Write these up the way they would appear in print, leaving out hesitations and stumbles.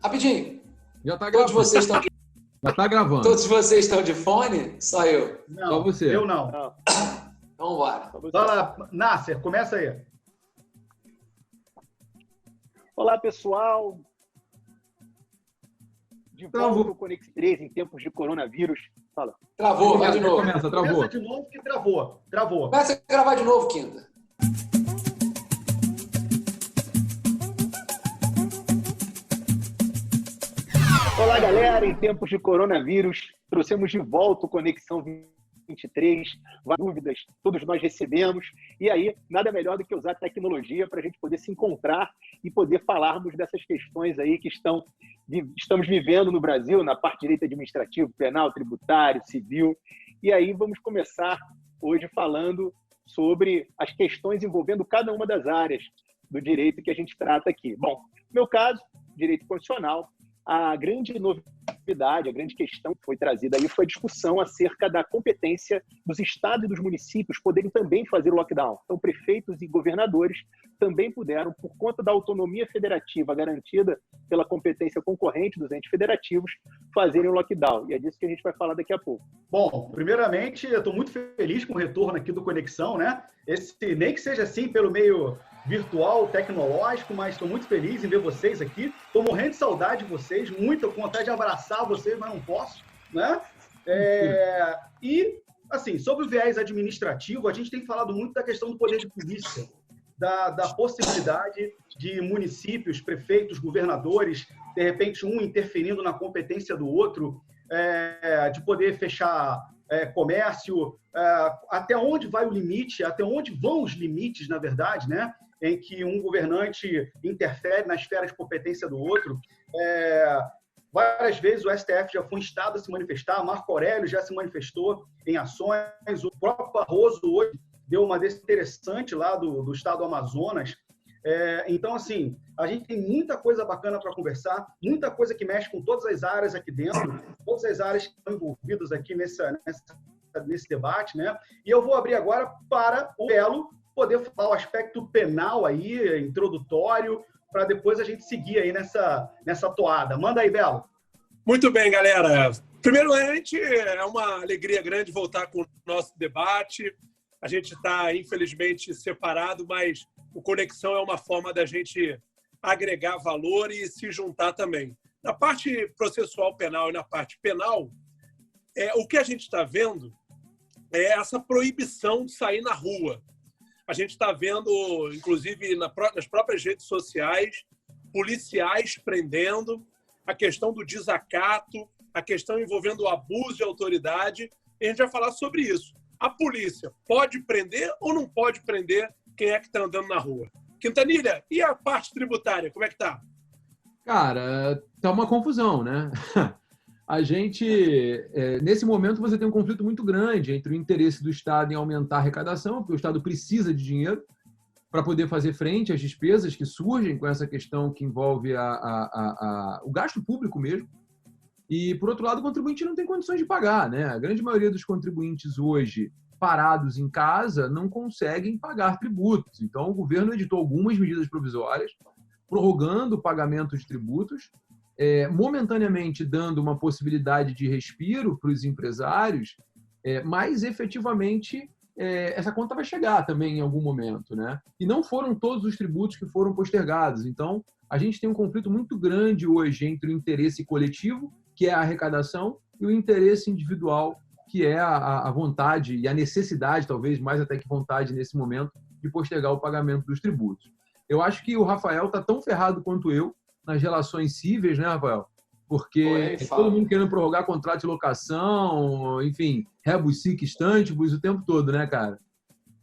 Rapidinho. Já tá Todos gravando. vocês estão de... Já tá gravando. Todos vocês estão de fone? Só eu. Não, Só você. eu não. Então, bora. Vai lá, Nasser, começa aí. Olá, pessoal. De volta ao Conex 3 em tempos de coronavírus. Fala. Travou, vai de novo. Começa, travou. Começa de novo que travou. Travou. Começa a gravar de novo, Quinta. Olá, galera. Em tempos de coronavírus, trouxemos de volta o Conexão 23. Várias dúvidas, todos nós recebemos. E aí, nada melhor do que usar tecnologia para a gente poder se encontrar e poder falarmos dessas questões aí que estamos vivendo no Brasil, na parte de direito administrativo, penal, tributário, civil. E aí, vamos começar hoje falando sobre as questões envolvendo cada uma das áreas do direito que a gente trata aqui. Bom, no meu caso, direito constitucional, a grande novidade, a grande questão que foi trazida aí foi a discussão acerca da competência dos estados e dos municípios poderem também fazer o lockdown. Então, prefeitos e governadores também puderam, por conta da autonomia federativa garantida pela competência concorrente dos entes federativos, fazerem o lockdown. E é disso que a gente vai falar daqui a pouco. Bom, primeiramente, eu estou muito feliz com o retorno aqui do Conexão, né? Nem que seja assim pelo meio virtual, tecnológico, mas estou muito feliz em ver vocês aqui. Estou morrendo de saudade de vocês, muito com vontade de abraçar vocês, mas não posso, né? E, assim, sobre o viés administrativo, a gente tem falado muito da questão do poder de polícia, da possibilidade de municípios, prefeitos, governadores, de repente um interferindo na competência do outro, de poder fechar comércio, até onde vai o limite, até onde vão os limites, na verdade, né? Em que um governante interfere na esfera de competência do outro. Várias vezes o STF já foi instado a se manifestar, Marco Aurélio já se manifestou em ações, o próprio Barroso hoje deu uma desse interessante lá do estado do Amazonas. Então, assim, a gente tem muita coisa bacana para conversar, muita coisa que mexe com todas as áreas aqui dentro, todas as áreas que estão envolvidas aqui nesse debate, né? E eu vou abrir agora para o Belo poder falar o aspecto penal aí, introdutório, para depois a gente seguir aí nessa toada. Manda aí, Belo. Muito bem, galera. Primeiramente, é uma alegria grande voltar com o nosso debate. A gente está, infelizmente, separado, mas o Conexão é uma forma da gente agregar valor e se juntar também. Na parte processual penal e na parte penal, o que a gente está vendo é essa proibição de sair na rua. A gente está vendo, inclusive, nas próprias redes sociais, policiais prendendo, a questão do desacato, a questão envolvendo o abuso de autoridade. E a gente vai falar sobre isso. A polícia pode prender ou não pode prender quem é que está andando na rua? Quintanilha, e a parte tributária, como é que está? Cara, tá uma confusão, né? A gente, nesse momento, você tem um conflito muito grande entre o interesse do Estado em aumentar a arrecadação, porque o Estado precisa de dinheiro para poder fazer frente às despesas que surgem com essa questão que envolve o gasto público mesmo. E, por outro lado, o contribuinte não tem condições de pagar, né? A grande maioria dos contribuintes hoje, parados em casa, não conseguem pagar tributos. Então, o governo editou algumas medidas provisórias, prorrogando o pagamento de tributos, momentaneamente dando uma possibilidade de respiro para os empresários, mas efetivamente essa conta vai chegar também em algum momento, né? E não foram todos os tributos que foram postergados. Então, a gente tem um conflito muito grande hoje entre o interesse coletivo, que é a arrecadação, e o interesse individual, que é a vontade e a necessidade, talvez mais até que vontade nesse momento, de postergar o pagamento dos tributos. Eu acho que o Rafael está tão ferrado quanto eu nas relações cíveis, né, Rafael? Porque todo mundo querendo prorrogar contrato de locação, enfim, rebus sic stantibus o tempo todo, né, cara?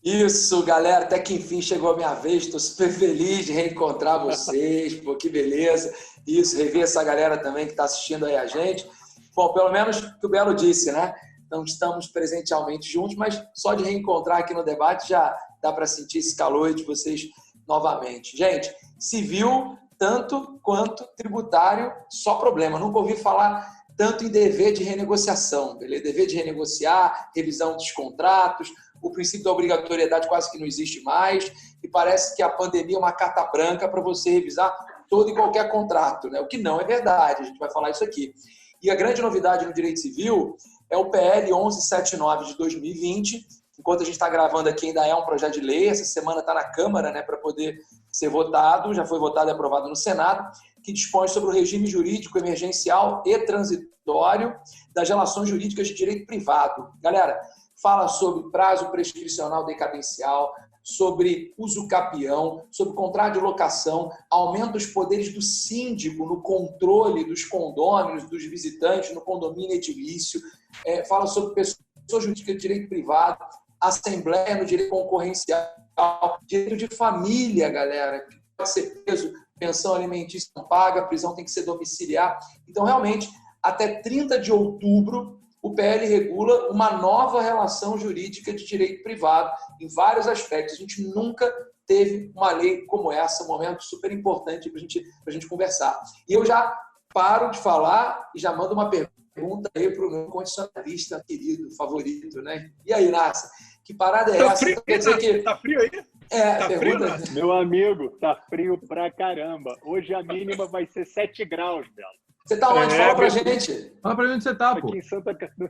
Isso, galera. Até que enfim chegou a minha vez. Estou super feliz de reencontrar vocês. Pô, que beleza. Isso, rever essa galera também que está assistindo aí a gente. Bom, pelo menos o que o Belo disse, né? Não estamos presencialmente juntos, mas só de reencontrar aqui no debate já dá para sentir esse calor de vocês novamente. Gente, civil tanto quanto tributário, só problema. Nunca ouvi falar tanto em dever de renegociação, beleza? Dever de renegociar, revisão dos contratos, o princípio da obrigatoriedade quase que não existe mais, e parece que a pandemia é uma carta branca para você revisar todo e qualquer contrato, né? O que não é verdade, a gente vai falar isso aqui. E a grande novidade no direito civil é o PL 1179 de 2020. Enquanto a gente está gravando aqui, ainda é um projeto de lei. Essa semana está na Câmara, né, para poder ser votado. Já foi votado e aprovado no Senado, que dispõe sobre o regime jurídico emergencial e transitório das relações jurídicas de direito privado. Galera, fala sobre prazo prescricional decadencial, sobre uso capião, sobre contrato de locação, aumenta os poderes do síndico no controle dos condôminos, dos visitantes, no condomínio edilício, fala sobre pessoa jurídica de direito privado, assembleia no direito concorrencial, direito de família, galera, que pode ser preso, pensão alimentícia não paga, prisão tem que ser domiciliar. Então, realmente, até 30 de outubro, o PL regula uma nova relação jurídica de direito privado em vários aspectos. A gente nunca teve uma lei como essa, um momento super importante para a gente conversar. E eu já paro de falar e já mando uma pergunta aí para o meu condicionalista querido, favorito, né? E aí, Nasser, que parada é essa? Frio, quer dizer que... Tá frio aí? Tá pergunta... frio, meu amigo, tá frio pra caramba. Hoje a mínima vai ser 7 graus, Belo. Você tá onde? Fala pra gente. Fala pra mim onde você tá, pô. Aqui em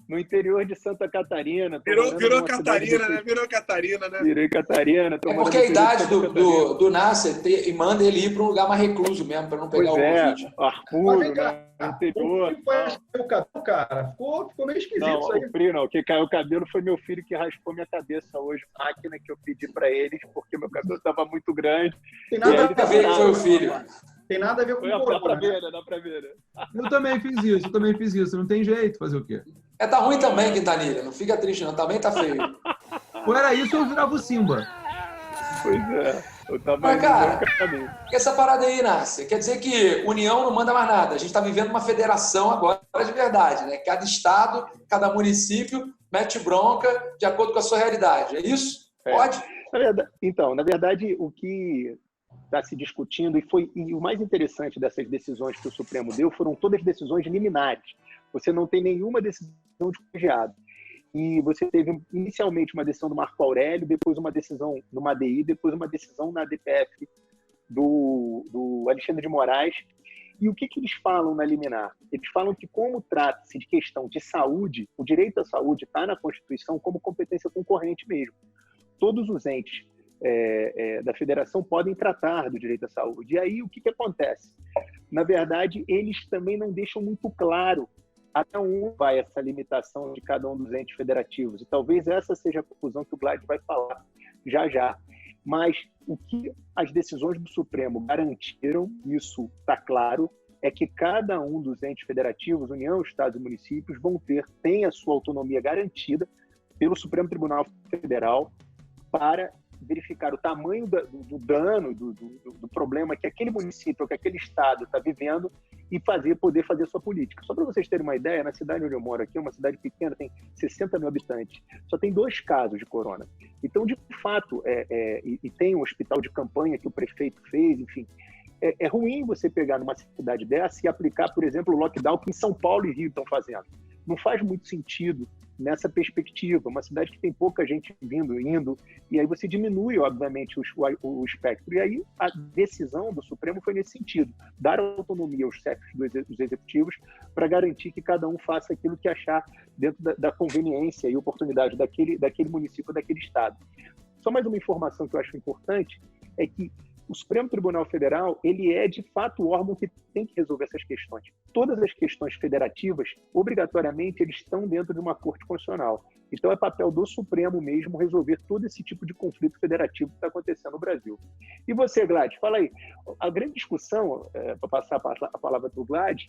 no interior de Santa Catarina. Virou Catarina, né? Virou Catarina, né? Virei Catarina. É porque a idade do Nasser e manda ele ir para um lugar mais recluso mesmo, para não pegar o Covid. Arcuro, né? No interior. O foi o cabelo, cara? Ficou meio esquisito não, isso aí. O frio não. O que caiu o cabelo foi meu filho que raspou minha cabeça hoje. Máquina que eu pedi para eles, porque meu cabelo estava muito grande. Tem nada a ver que foi o filho. Tem nada a ver com o corona. Dá pra ver, né? Eu também fiz isso. Não tem jeito, fazer o quê? Tá ruim também, Quintanilha. Não fica triste, não. Também tá feio. Ou era isso ou eu virava o Simba. Pois é. Eu tava Mas, cara, essa parada aí, Nasser, quer dizer que União não manda mais nada. A gente tá vivendo uma federação agora de verdade, né? Cada estado, cada município mete bronca de acordo com a sua realidade. É isso? Pode? Na verdade, o que está se discutindo, e o mais interessante dessas decisões que o Supremo deu foram todas decisões liminares. Você não tem nenhuma decisão de colegiado. E você teve inicialmente uma decisão do Marco Aurélio, depois uma decisão no ADI, depois uma decisão na DPF do Alexandre de Moraes. E o que eles falam na liminar? Eles falam que, como trata-se de questão de saúde, o direito à saúde está na Constituição como competência concorrente mesmo. Todos os entes da federação podem tratar do direito à saúde. E aí, o que acontece? Na verdade, eles também não deixam muito claro até onde vai essa limitação de cada um dos entes federativos. E talvez essa seja a conclusão que o Glad vai falar já. Mas o que as decisões do Supremo garantiram, isso está claro, é que cada um dos entes federativos, União, Estados e municípios, tem a sua autonomia garantida pelo Supremo Tribunal Federal para verificar o tamanho do dano, do problema que aquele município, que aquele estado está vivendo e poder fazer sua política. Só para vocês terem uma ideia, na cidade onde eu moro aqui, uma cidade pequena, tem 60 mil habitantes, só tem 2 casos de corona. Então, de fato, e tem um hospital de campanha que o prefeito fez, enfim, é ruim você pegar numa cidade dessa e aplicar, por exemplo, o lockdown que em São Paulo e Rio estão fazendo. Não faz muito sentido nessa perspectiva, uma cidade que tem pouca gente indo, e aí você diminui, obviamente, o espectro. E aí a decisão do Supremo foi nesse sentido, dar autonomia aos chefes dos executivos para garantir que cada um faça aquilo que achar dentro da conveniência e oportunidade daquele município, daquele estado. Só mais uma informação que eu acho importante é que o Supremo Tribunal Federal, ele é, de fato, o órgão que tem que resolver essas questões. Todas as questões federativas, obrigatoriamente, eles estão dentro de uma corte constitucional. Então, é papel do Supremo mesmo resolver todo esse tipo de conflito federativo que está acontecendo no Brasil. E você, Glad, fala aí. A grande discussão, para passar a palavra para o Glad,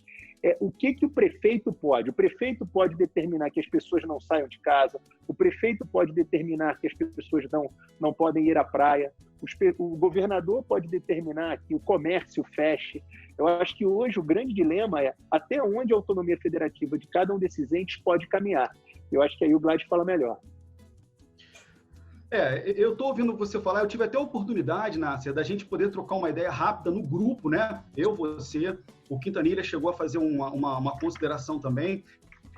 é o que o prefeito pode. O prefeito pode determinar que as pessoas não saiam de casa, o prefeito pode determinar que as pessoas não podem ir à praia, o governador pode determinar que o comércio feche. Eu acho que hoje o grande dilema é até onde a autonomia federativa de cada um desses entes pode caminhar. Eu acho que aí o Glad fala melhor. Eu estou ouvindo você falar, eu tive até a oportunidade, Nasser, da gente poder trocar uma ideia rápida no grupo, né? Eu, você, o Quintanilha chegou a fazer uma consideração também.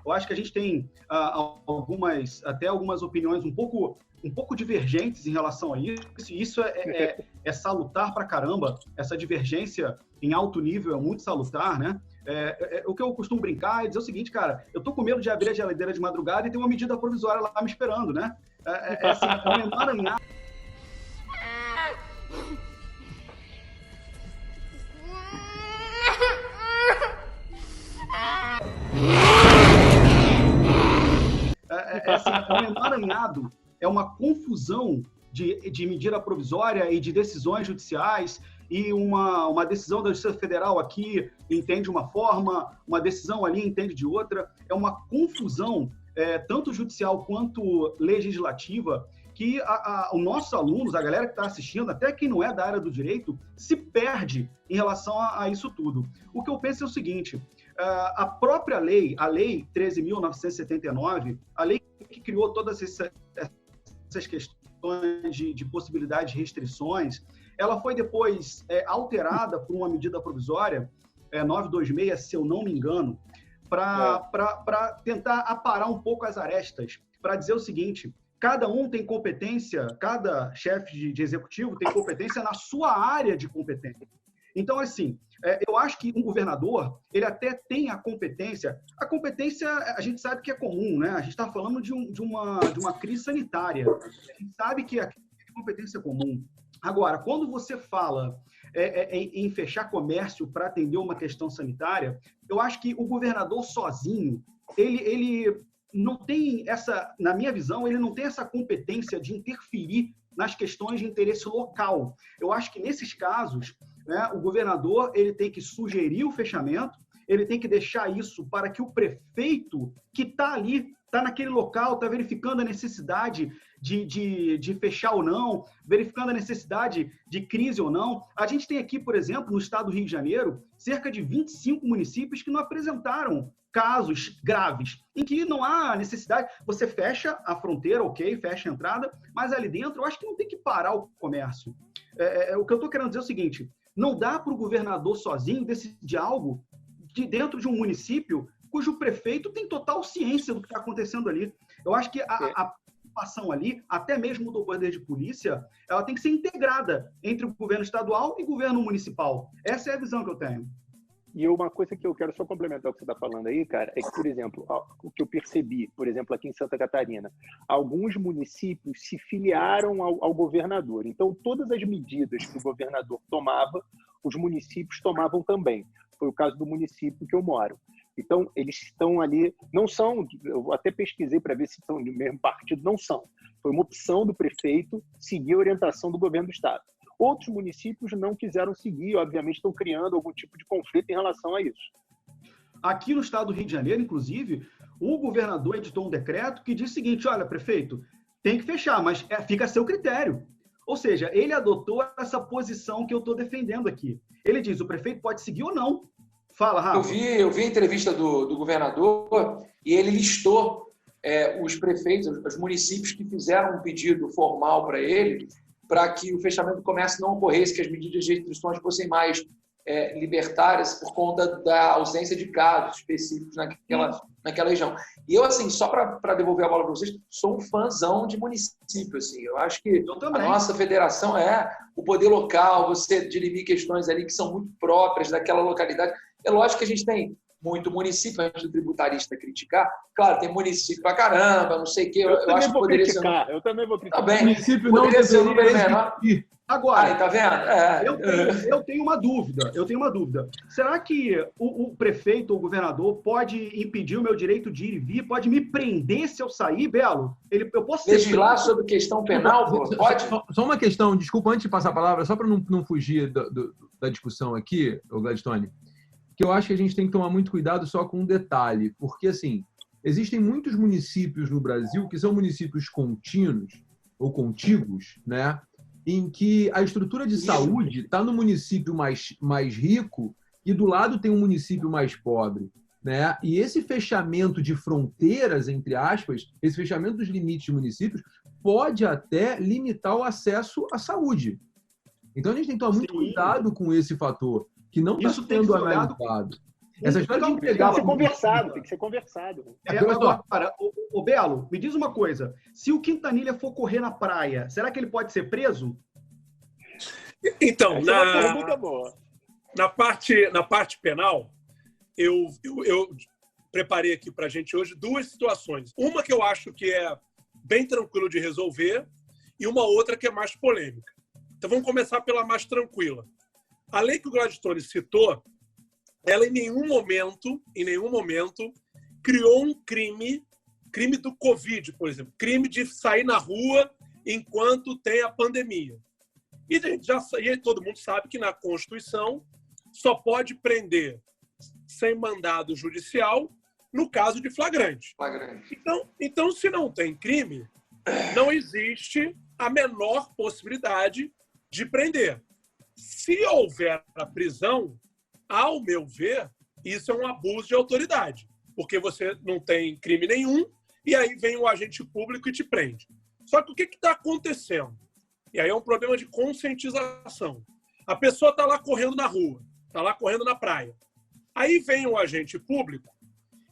Eu acho que a gente tem algumas opiniões um pouco um pouco divergentes em relação a isso, e isso é salutar pra caramba. Essa divergência em alto nível é muito salutar, né? O que eu costumo brincar é dizer o seguinte, cara, eu tô com medo de abrir a geladeira de madrugada e tem uma medida provisória lá me esperando, né? Assim, é um emaranhado. É um emaranhado, é uma confusão de medida provisória e de decisões judiciais, e uma decisão da Justiça Federal aqui entende uma forma, uma decisão ali entende de outra. É uma confusão, tanto judicial quanto legislativa, que os nossos alunos, a galera que está assistindo, até quem não é da área do direito, se perde em relação a isso tudo. O que eu penso é o seguinte: a própria lei, a Lei 13.979, a lei que criou todas essas questões de possibilidade de restrições, ela foi depois alterada por uma medida provisória, 926, se eu não me engano, para tentar aparar um pouco as arestas, para dizer o seguinte: cada um tem competência, cada chefe de executivo tem competência na sua área de competência. Então, assim, eu acho que um governador, ele até tem a competência. A competência, a gente sabe que é comum, né? A gente está falando de uma crise sanitária. A gente sabe que a competência é comum. Agora, quando você fala em fechar comércio para atender uma questão sanitária, eu acho que o governador sozinho, ele não tem essa, na minha visão, ele não tem essa competência de interferir nas questões de interesse local. Eu acho que nesses casos, né, o governador ele tem que sugerir o fechamento, ele tem que deixar isso para que o prefeito que está ali, está naquele local, está verificando a necessidade de fechar ou não, verificando a necessidade de crise ou não. A gente tem aqui, por exemplo, no estado do Rio de Janeiro, cerca de 25 municípios que não apresentaram casos graves, em que não há necessidade, você fecha a fronteira, ok, fecha a entrada, mas ali dentro eu acho que não tem que parar o comércio. O que eu estou querendo dizer é o seguinte: não dá para o governador sozinho decidir algo dentro de um município cujo prefeito tem total ciência do que está acontecendo ali. Eu acho que a participação ali, até mesmo do poder de polícia, ela tem que ser integrada entre o governo estadual e o governo municipal. Essa é a visão que eu tenho. E uma coisa que eu quero só complementar o que você está falando aí, cara, é que, por exemplo, o que eu percebi, por exemplo, aqui em Santa Catarina, alguns municípios se filiaram ao governador. Então, todas as medidas que o governador tomava, os municípios tomavam também. Foi o caso do município que eu moro. Então, eles estão ali, não são, eu até pesquisei para ver se são do mesmo partido, não são. Foi uma opção do prefeito seguir a orientação do governo do estado. Outros municípios não quiseram seguir, obviamente estão criando algum tipo de conflito em relação a isso. Aqui no estado do Rio de Janeiro, inclusive, o governador editou um decreto que diz o seguinte: olha, prefeito, tem que fechar, mas fica a seu critério. Ou seja, ele adotou essa posição que eu estou defendendo aqui. Ele diz: o prefeito pode seguir ou não. Fala, Rafa. Eu vi a entrevista do governador e ele listou os prefeitos, os municípios que fizeram um pedido formal para ele, para que o fechamento do comércio não ocorresse, que as medidas de restrições fossem mais libertárias por conta da ausência de casos específicos naquela região. E eu, assim, só para devolver a bola para vocês, sou um fãzão de município. Assim. Eu acho que a nossa federação o poder local, você dirimir questões ali que são muito próprias daquela localidade. É lógico que a gente tem muito município, antes do tributarista criticar. Claro, tem município pra caramba, não sei o quê. Eu acho que poderia ser... Eu também vou criticar. Tá bem. Município não deveria um número menor. Agora, aí, tá vendo? Eu tenho uma dúvida. Será que o prefeito ou o governador pode impedir o meu direito de ir e vir? Pode me prender se eu sair, Belo? Eu posso legislar sobre questão penal? Pode? Só uma questão, desculpa, antes de passar a palavra, só para não fugir da discussão aqui, Gladstone, que eu acho que a gente tem que tomar muito cuidado só com um detalhe, porque, assim, existem muitos municípios no Brasil que são municípios contínuos ou contíguos, né, em que a estrutura de saúde está no município mais rico e do lado tem um município mais pobre, né? E esse fechamento de fronteiras, entre aspas, esse fechamento dos limites de municípios pode até limitar o acesso à saúde. Então, a gente tem que tomar muito cuidado com esse fator, que não está sendo analisado. Essa história de Tem entregar... que ser conversado, tem que ser conversado. Agora, o Belo, me diz uma coisa. Se o Quintanilha for correr na praia, será que ele pode ser preso? Então, Essa é uma pergunta boa. na parte penal, eu preparei aqui para a gente hoje 2 situações. Uma que eu acho que é bem tranquilo de resolver e uma outra que é mais polêmica. Então vamos começar pela mais tranquila. A lei que o Gladstone citou, ela em nenhum momento criou um crime do Covid, por exemplo, crime de sair na rua enquanto tem a pandemia. E todo mundo sabe que na Constituição só pode prender sem mandado judicial no caso de flagrante. Então, se não tem crime, não existe a menor possibilidade de prender. Se houver a prisão, ao meu ver, isso é um abuso de autoridade, porque você não tem crime nenhum e aí vem o agente público e te prende. Só que o que está acontecendo? E aí é um problema de conscientização. A pessoa está lá correndo na rua, está lá correndo na praia. Aí vem o agente público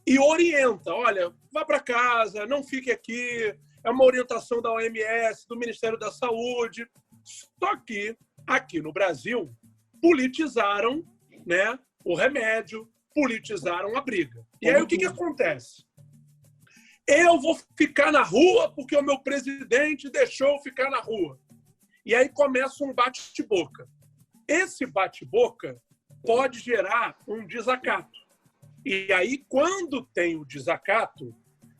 e orienta, olha, vá para casa, não fique aqui, é uma orientação da OMS, do Ministério da Saúde. Só que, aqui no Brasil, politizaram, né, o remédio, politizaram a briga. E aí o que acontece? Eu vou ficar na rua porque o meu presidente deixou eu ficar na rua. E aí começa um bate-boca. Esse bate-boca pode gerar um desacato. E aí, quando tem o desacato,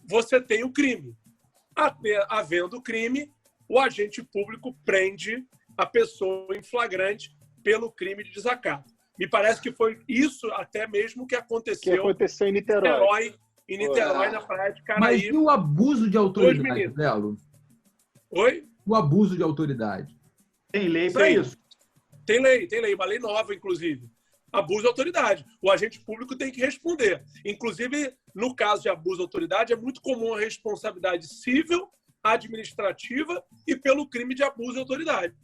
você tem o crime. Havendo crime, o agente público prende a pessoa em flagrante pelo crime de desacato. Me parece que foi isso até mesmo que aconteceu em Niterói. Em Niterói, na praia de Caraí. Mas e o abuso de autoridade, Belo? Oi? O abuso de autoridade. Tem lei para isso. Tem lei, uma lei nova, inclusive. Abuso de autoridade. O agente público tem que responder. Inclusive, no caso de abuso de autoridade, é muito comum a responsabilidade civil, administrativa e pelo crime de abuso de autoridade.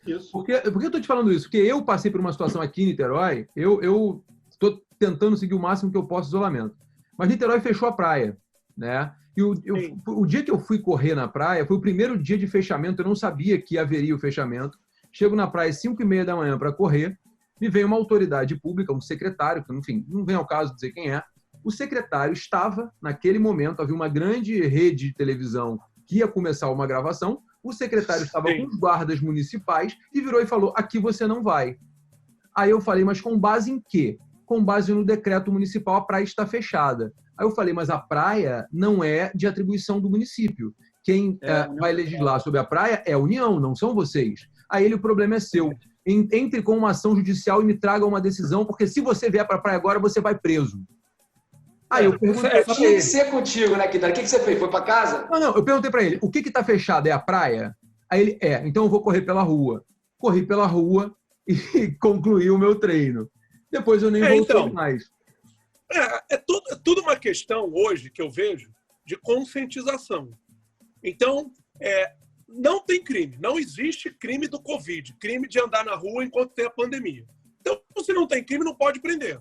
Isso. Por que eu estou te falando isso? Porque eu passei por uma situação aqui em Niterói, eu estou tentando seguir o máximo que eu posso isolamento. Mas Niterói fechou a praia, né? E o dia que eu fui correr na praia, foi o primeiro dia de fechamento, eu não sabia que haveria o fechamento. Chego na praia às 5h30 da manhã para correr, me vem uma autoridade pública, um secretário, que, enfim, não vem ao caso dizer quem é. O secretário estava, naquele momento, havia uma grande rede de televisão que ia começar uma gravação, o secretário estava com os guardas municipais e virou e falou, aqui você não vai. Aí eu falei, mas com base em quê? Com base no decreto municipal, a praia está fechada. Aí eu falei, mas a praia não é de atribuição do município. Quem vai legislar sobre a praia é a União, não são vocês. Aí ele, o problema é seu. Entre com uma ação judicial e me traga uma decisão, porque se você vier para a praia agora, você vai preso. Aí eu perguntei... Tinha que ser contigo, né, Quintana? O que você fez? Foi para casa? Não, eu perguntei para ele, o que está fechado? É a praia? Aí ele, então eu vou correr pela rua. Corri pela rua e concluí o meu treino. Depois eu nem voltei mais. É tudo uma questão hoje que eu vejo de conscientização. Então, não tem crime. Não existe crime do Covid. Crime de andar na rua enquanto tem a pandemia. Então, se não tem crime, não pode prender.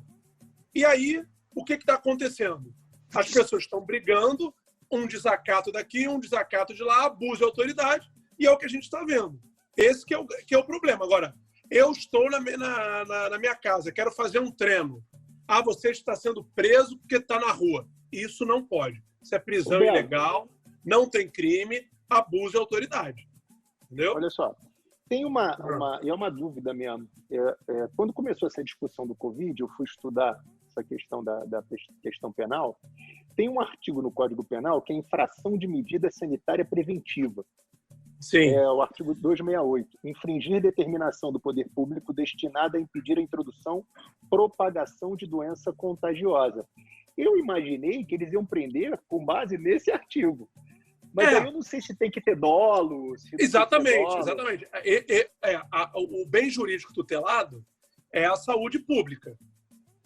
E aí, o que está acontecendo? As pessoas estão brigando, um desacato daqui, um desacato de lá, abuso de autoridade, e é o que a gente está vendo. Esse que é o problema. Agora, eu estou na minha casa, quero fazer um treino. Você está sendo preso porque está na rua. Isso não pode. Isso é prisão ilegal, não tem crime, abuso de autoridade. Entendeu? Olha só, tem uma dúvida mesmo. Quando começou essa discussão do Covid, eu fui estudar essa questão da questão penal. Tem um artigo no Código Penal que é infração de medida sanitária preventiva. Sim. É o artigo 268. Infringir determinação do poder público destinada a impedir a introdução, propagação de doença contagiosa. Eu imaginei que eles iam prender com base nesse artigo. Mas aí eu não sei se tem que ter dolo. Exatamente. O bem jurídico tutelado é a saúde pública.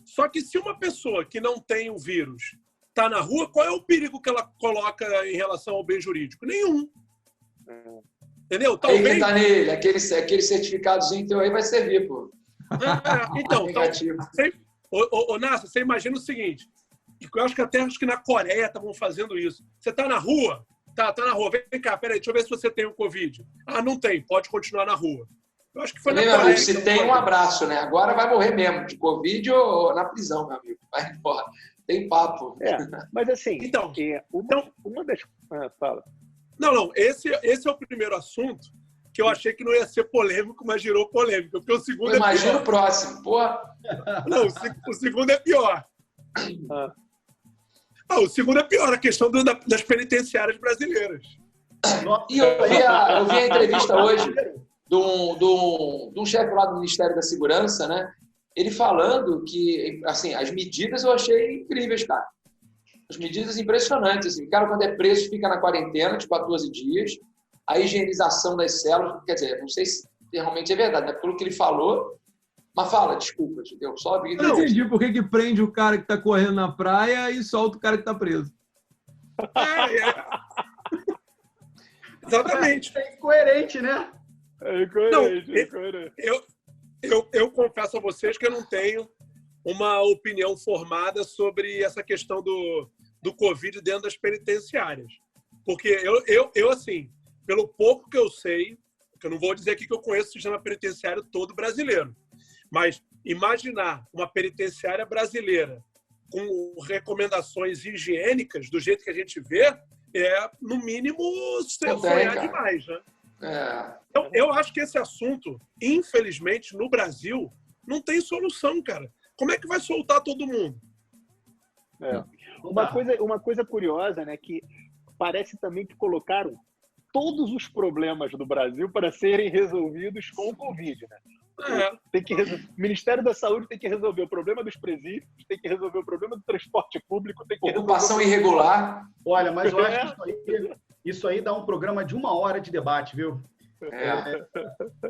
Só que se uma pessoa que não tem o vírus está na rua, qual é o perigo que ela coloca em relação ao bem jurídico? Nenhum. Entendeu? Talvez... Aí tá nele, aquele certificadozinho teu aí vai servir, pô. Então, Ô, Nácio, você imagina o seguinte, eu acho que na Coreia estavam fazendo isso. Você tá na rua? Tá na rua. Vem cá, peraí, deixa eu ver se você tem o Covid. Ah, não tem, pode continuar na rua. Eu acho que foi na Coreia. Se tem um abraço, né? Agora vai morrer mesmo, de Covid ou na prisão, meu amigo. Vai embora. Tem papo. Mas assim, então, uma das... fala. Não, esse é o primeiro assunto que eu achei que não ia ser polêmico, mas girou polêmico. Porque o segundo Imagina o próximo, porra. Não, o segundo é pior. O segundo é pior, a questão das penitenciárias brasileiras. E eu vi a entrevista hoje de um chefe lá do Ministério da Segurança, né? Ele falando que, assim, as medidas eu achei incríveis, cara. As medidas impressionantes, assim. O cara, quando é preso, fica na quarentena de 14 dias. A higienização das células, quer dizer, não sei se realmente é verdade, né? Pelo que ele falou. Mas fala, desculpa, eu só vi. Eu não entendi por que prende o cara que tá correndo na praia e solta o cara que tá preso. Exatamente. É incoerente, né? É incoerente. Eu confesso a vocês que eu não tenho uma opinião formada sobre essa questão do Covid dentro das penitenciárias. Porque eu, assim, pelo pouco que eu sei, que eu não vou dizer aqui que eu conheço o sistema penitenciário todo brasileiro, mas imaginar uma penitenciária brasileira com recomendações higiênicas do jeito que a gente vê, no mínimo, sonhar demais, né? Eu acho que esse assunto, infelizmente, no Brasil, não tem solução, cara. Como é que vai soltar todo mundo? Uma coisa curiosa, né, que parece também que colocaram todos os problemas do Brasil para serem resolvidos com o Covid, né? O Ministério da Saúde tem que resolver o problema dos presídios, tem que resolver o problema do transporte público, tem que ocupação irregular. Olha, mas eu acho que isso aí dá um programa de 1 hora de debate, viu?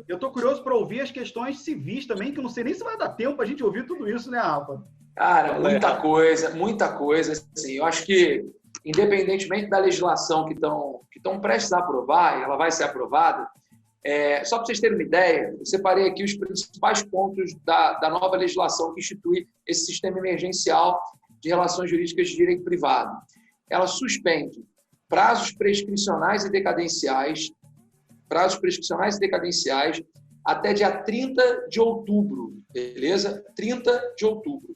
Eu tô curioso para ouvir as questões civis também, que eu não sei nem se vai dar tempo a gente ouvir tudo isso, né, Rafa? Cara, muita coisa. Assim, eu acho que, independentemente da legislação que estão prestes a aprovar, e ela vai ser aprovada, só para vocês terem uma ideia, eu separei aqui os principais pontos da nova legislação que institui esse sistema emergencial de relações jurídicas de direito privado. Ela suspende prazos prescricionais e decadenciais até dia 30 de outubro, beleza? 30 de outubro.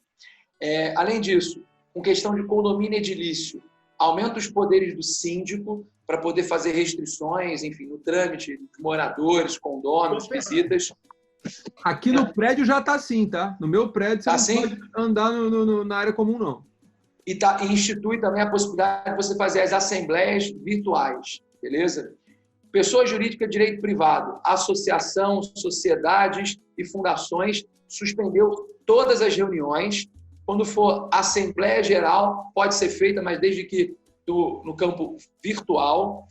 Além disso, com questão de condomínio edilício, aumenta os poderes do síndico para poder fazer restrições, enfim, no trâmite de moradores, condôminos, visitas. Aqui no prédio já está assim, tá? No meu prédio você não pode andar na área comum, não. E institui também a possibilidade de você fazer as assembleias virtuais, beleza? Pessoa jurídica de direito privado, associação, sociedades e fundações, suspendeu todas as reuniões. Quando for assembleia geral, pode ser feita, mas desde que no campo virtual.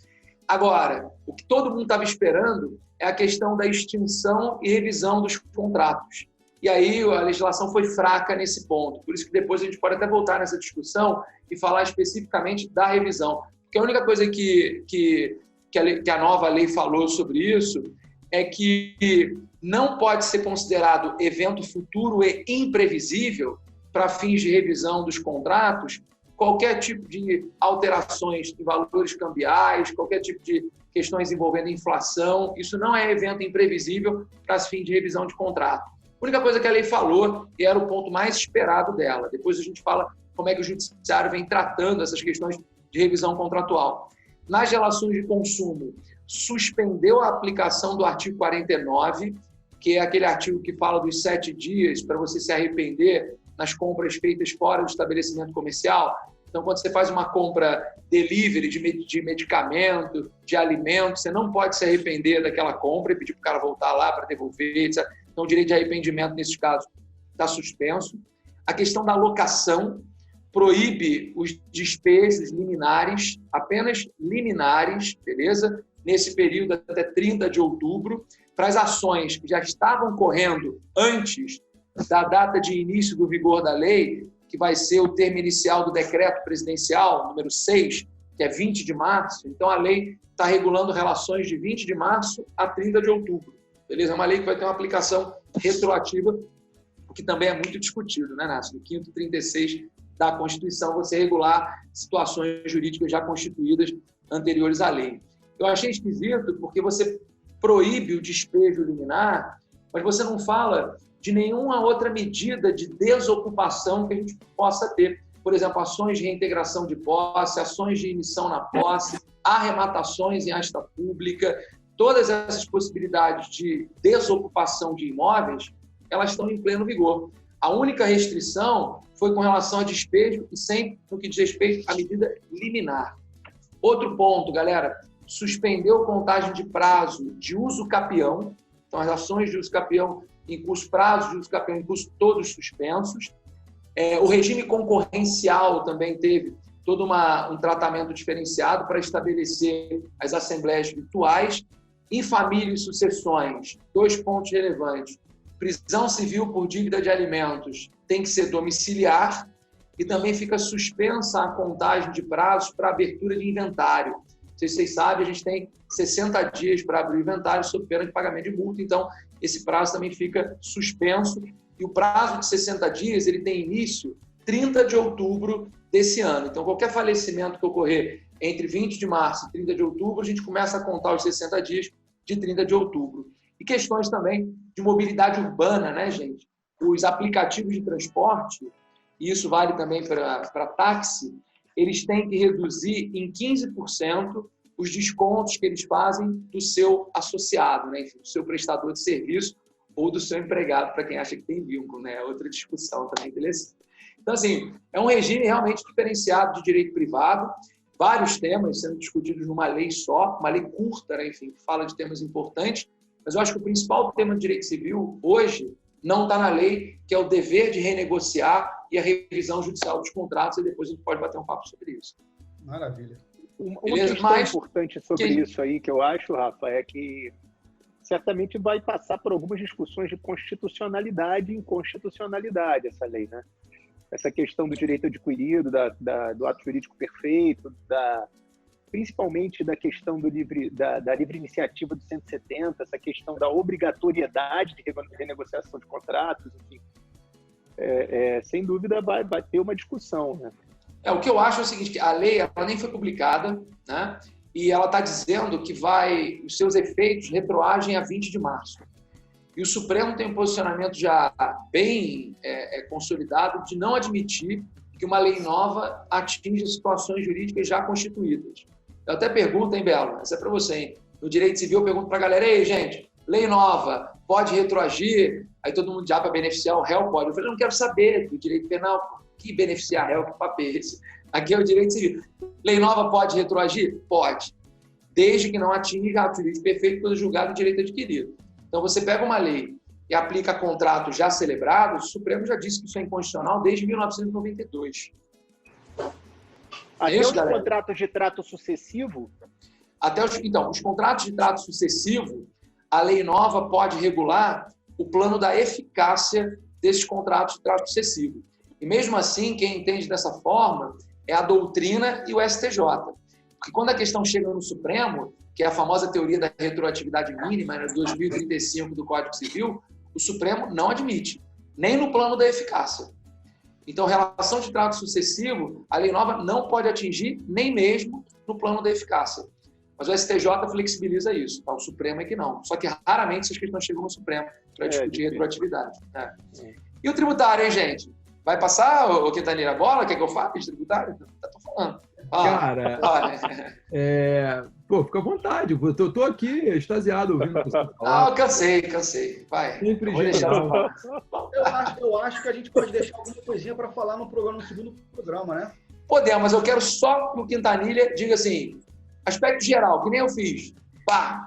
Agora, o que todo mundo estava esperando é a questão da extinção e revisão dos contratos. E aí a legislação foi fraca nesse ponto. Por isso que depois a gente pode até voltar nessa discussão e falar especificamente da revisão. Porque a única coisa que a nova lei falou sobre isso é que não pode ser considerado evento futuro e imprevisível para fins de revisão dos contratos qualquer tipo de alterações em valores cambiais, qualquer tipo de questões envolvendo inflação. Isso não é evento imprevisível para fins de revisão de contrato. A única coisa que a lei falou, e era o ponto mais esperado dela, depois a gente fala como é que o judiciário vem tratando essas questões de revisão contratual. Nas relações de consumo, suspendeu a aplicação do artigo 49, que é aquele artigo que fala dos 7 dias para você se arrepender nas compras feitas fora do estabelecimento comercial. Então, quando você faz uma compra delivery de medicamento, de alimento, você não pode se arrepender daquela compra e pedir para o cara voltar lá para devolver, etc. Então, o direito de arrependimento, nesses casos, está suspenso. A questão da locação proíbe os despejos liminares, apenas liminares, beleza? Nesse período até 30 de outubro, para as ações que já estavam correndo antes da data de início do vigor da lei, que vai ser o termo inicial do decreto presidencial, número 6, que é 20 de março. Então, a lei está regulando relações de 20 de março a 30 de outubro. Beleza? É uma lei que vai ter uma aplicação retroativa que também é muito discutido, né, Nácio? No 5º 36 da Constituição, você regular situações jurídicas já constituídas anteriores à lei. Eu achei esquisito porque você proíbe o despejo liminar, mas você não fala de nenhuma outra medida de desocupação que a gente possa ter. Por exemplo, ações de reintegração de posse, ações de emissão na posse, arrematações em asta pública, todas essas possibilidades de desocupação de imóveis, elas estão em pleno vigor. A única restrição foi com relação a despejo e sempre no que diz respeito à medida liminar. Outro ponto, galera, suspendeu contagem de prazo de uso capião. Então, as ações de uso capião em curso, prazos de uso capião em curso, todos suspensos. O regime concorrencial também teve todo um tratamento diferenciado para estabelecer as assembleias virtuais. Em família e sucessões, 2 pontos relevantes. Prisão civil por dívida de alimentos tem que ser domiciliar e também fica suspensa a contagem de prazos para abertura de inventário. Não sei se vocês sabem, a gente tem 60 dias para abrir o inventário sob pena de pagamento de multa, então esse prazo também fica suspenso. E o prazo de 60 dias ele tem início 30 de outubro desse ano. Então, qualquer falecimento que ocorrer entre 20 de março e 30 de outubro, a gente começa a contar os 60 dias de 30 de outubro. E questões também de mobilidade urbana, né, gente? Os aplicativos de transporte, e isso vale também para táxi, eles têm que reduzir em 15% os descontos que eles fazem do seu associado, né? Enfim, do seu prestador de serviço ou do seu empregado, para quem acha que tem vínculo, né? Outra discussão também interessante. Então, assim, é um regime realmente diferenciado de direito privado, vários temas sendo discutidos numa lei só, uma lei curta, né? Enfim, que fala de temas importantes, mas eu acho que o principal tema do direito civil hoje não está na lei, que é o dever de renegociar e a revisão judicial dos contratos, e depois a gente pode bater um papo sobre isso. Maravilha. Uma questão importante sobre isso aí que eu acho, Rafa, é que certamente vai passar por algumas discussões de constitucionalidade e inconstitucionalidade essa lei, né? Essa questão do direito adquirido, do ato jurídico perfeito, principalmente da questão da livre iniciativa do 170, essa questão da obrigatoriedade de renegociação de contratos, enfim. Sem dúvida vai ter uma discussão, né? O que eu acho é o seguinte, que a lei ela nem foi publicada, né? E ela está dizendo que os seus efeitos retroagem a 20 de março. E o Supremo tem um posicionamento já bem consolidado de não admitir que uma lei nova atinja situações jurídicas já constituídas. Eu até pergunto, hein, Belo? Essa é para você, hein? No direito civil, eu pergunto para a galera, ei, gente, lei nova, pode retroagir? Aí todo mundo já para beneficiar o réu pode. Eu falei, eu não quero saber do direito penal, que beneficiar réu, que papo é esse? Aqui é o direito civil. Lei nova pode retroagir? Pode. Desde que não atinja ato jurídico perfeito pelo julgado de direito adquirido. Então, você pega uma lei e aplica contratos já celebrados, o Supremo já disse que isso é inconstitucional desde 1992. Até os contratos de trato sucessivo? Então, os contratos de trato sucessivo, a lei nova pode regular o plano da eficácia desses contratos de trato sucessivo. E mesmo assim, quem entende dessa forma é a doutrina e o STJ. Porque quando a questão chega no Supremo, que é a famosa teoria da retroatividade mínima, né, 2035 do Código Civil, o Supremo não admite, nem no plano da eficácia. Então, relação de trato sucessivo, a lei nova não pode atingir nem mesmo no plano da eficácia. Mas o STJ flexibiliza isso, tá? O Supremo é que não. Só que raramente essas questões chegam no Supremo para discutir retroatividade. Né? E o tributário, hein, gente? Vai passar, ô Quintanilha, a bola? Quer que eu fale de tributário? Tô falando. Cara, fica à vontade. Eu tô aqui extasiado ouvindo você falar. Cansei. Vai. Sempre eu acho que a gente pode deixar alguma coisinha para falar no segundo programa, né? Podemos, mas eu quero só que o Quintanilha diga assim, aspecto geral, que nem eu fiz.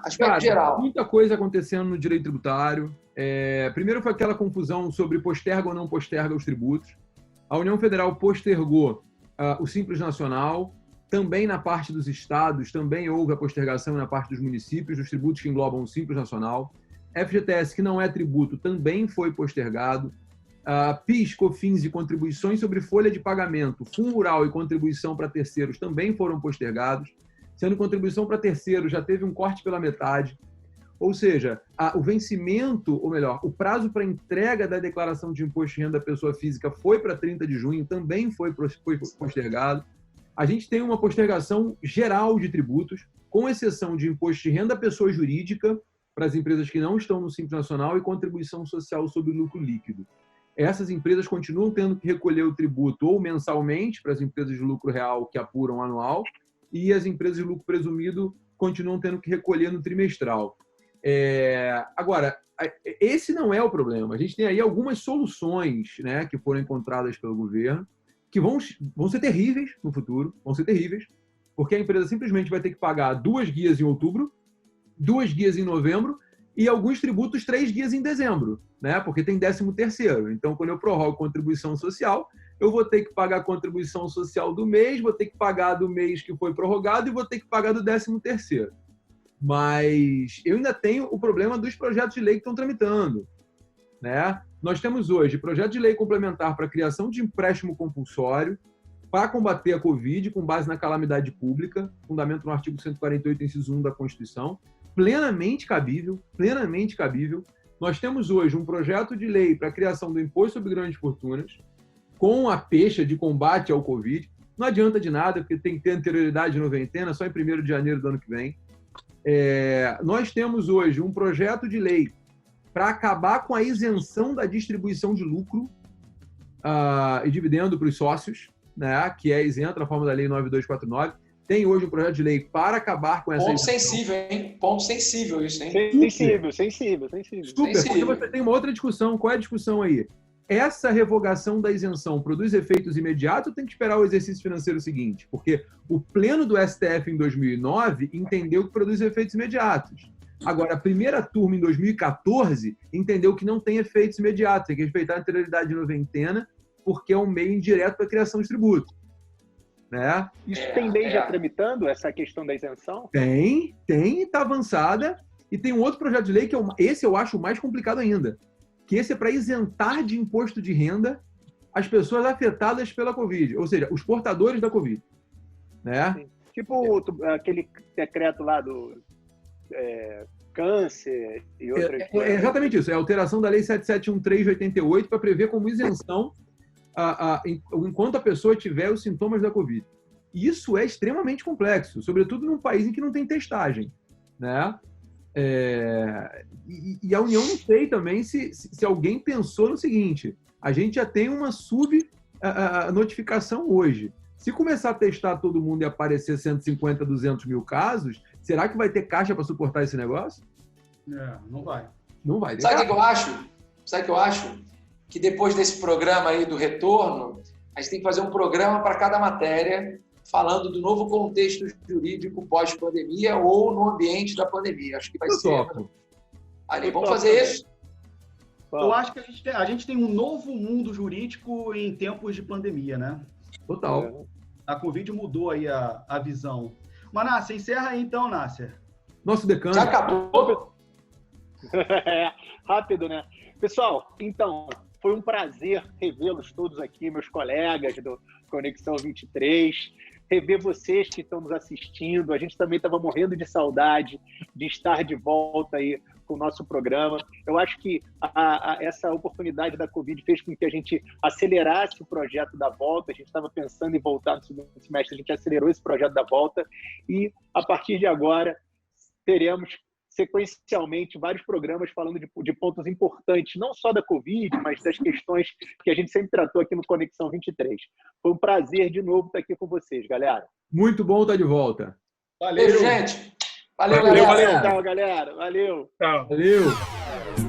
Aspecto geral. Muita coisa acontecendo no direito tributário. Primeiro foi aquela confusão sobre posterga ou não posterga os tributos. A União Federal postergou o Simples Nacional. Também na parte dos estados, também houve a postergação na parte dos municípios, dos tributos que englobam o Simples Nacional. FGTS, que não é tributo, também foi postergado. PIS, COFINS e contribuições sobre folha de pagamento, fundo rural e contribuição para terceiros também foram postergados, sendo contribuição para terceiros já teve um corte pela metade. Ou seja, o vencimento, ou melhor, o prazo para entrega da declaração de imposto de renda da pessoa física foi para 30 de junho, também foi postergado. A gente tem uma postergação geral de tributos, com exceção de imposto de renda da pessoa jurídica, para as empresas que não estão no Simples Nacional, e contribuição social sobre lucro líquido. Essas empresas continuam tendo que recolher o tributo ou mensalmente, para as empresas de lucro real que apuram anual, e as empresas de lucro presumido continuam tendo que recolher no trimestral. Agora, esse não é o problema. A gente tem aí algumas soluções, né, que foram encontradas pelo governo, que vão ser terríveis no futuro, vão ser terríveis, porque a empresa simplesmente vai ter que pagar 2 guias em outubro, 2 guias em novembro e alguns tributos 3 guias em dezembro, né? Porque tem 13º. Então, quando eu prorrogo contribuição social, eu vou ter que pagar a contribuição social do mês, vou ter que pagar do mês que foi prorrogado e vou ter que pagar do 13º. Mas eu ainda tenho o problema dos projetos de lei que estão tramitando, né? Nós temos hoje projeto de lei complementar para a criação de empréstimo compulsório para combater a Covid com base na calamidade pública, fundamento no artigo 148, inciso 1 da Constituição, plenamente cabível. Nós temos hoje um projeto de lei para a criação do imposto sobre grandes fortunas, com a pecha de combate ao Covid. Não adianta de nada, porque tem que ter anterioridade de noventena, só em 1º de janeiro do ano que vem. Nós temos hoje um projeto de lei para acabar com a isenção da distribuição de lucro e dividendo para os sócios, né, que é isento na forma da Lei 9249. Tem hoje um projeto de lei para acabar com essa Ponto isenção. sensível, hein? Ponto sensível isso, hein? Sensível. Super, porque você tem uma outra discussão. Qual é a discussão aí? Essa revogação da isenção produz efeitos imediatos ou tem que esperar o exercício financeiro seguinte? Porque o pleno do STF em 2009 entendeu que produz efeitos imediatos. Agora, a primeira turma em 2014 entendeu que não tem efeitos imediatos, tem que respeitar a anterioridade de noventena, porque é um meio indireto para a criação de tributo. Né? Isso tem lei já tramitando, essa questão da isenção? Tem, está avançada. E tem um outro projeto de lei, que esse eu acho mais complicado ainda, que esse é para isentar de imposto de renda as pessoas afetadas pela Covid, ou seja, os portadores da Covid. Né? Sim. Tipo aquele decreto lá do câncer e outras coisas. É exatamente isso, é a alteração da Lei 7713 de 88 para prever como isenção enquanto a pessoa tiver os sintomas da Covid. Isso é extremamente complexo, sobretudo num país em que não tem testagem. Né? E a União, não sei também se alguém pensou no seguinte: a gente já tem uma notificação hoje. Se começar a testar todo mundo e aparecer 150, 200 mil casos, será que vai ter caixa para suportar esse negócio? Não vai. Não vai. Sabe o que eu acho? Que depois desse programa aí do retorno, a gente tem que fazer um programa para cada matéria, falando do novo contexto jurídico pós-pandemia ou no ambiente da pandemia. Acho que vai ser. Ali, vamos fazer isso. Eu acho que a gente tem um novo mundo jurídico em tempos de pandemia, né? Total. A Covid mudou aí a visão. Mas, Nácia, encerra aí então, Nácia. Nosso decano. Já acabou? Rápido, né? Pessoal, então, foi um prazer revê-los todos aqui, meus colegas do Conexão 23, rever vocês que estão nos assistindo. A gente também estava morrendo de saudade de estar de volta aí com o nosso programa. Eu acho que essa oportunidade da Covid fez com que a gente acelerasse o projeto da volta. A gente estava pensando em voltar no segundo semestre, a gente acelerou esse projeto da volta e, a partir de agora, teremos sequencialmente vários programas falando de pontos importantes, não só da Covid, mas das questões que a gente sempre tratou aqui no Conexão 23. Foi um prazer de novo estar aqui com vocês, galera. Muito bom estar de volta. Valeu, gente. Valeu, galera. galera. Tchau, galera. Valeu. Tchau. Valeu.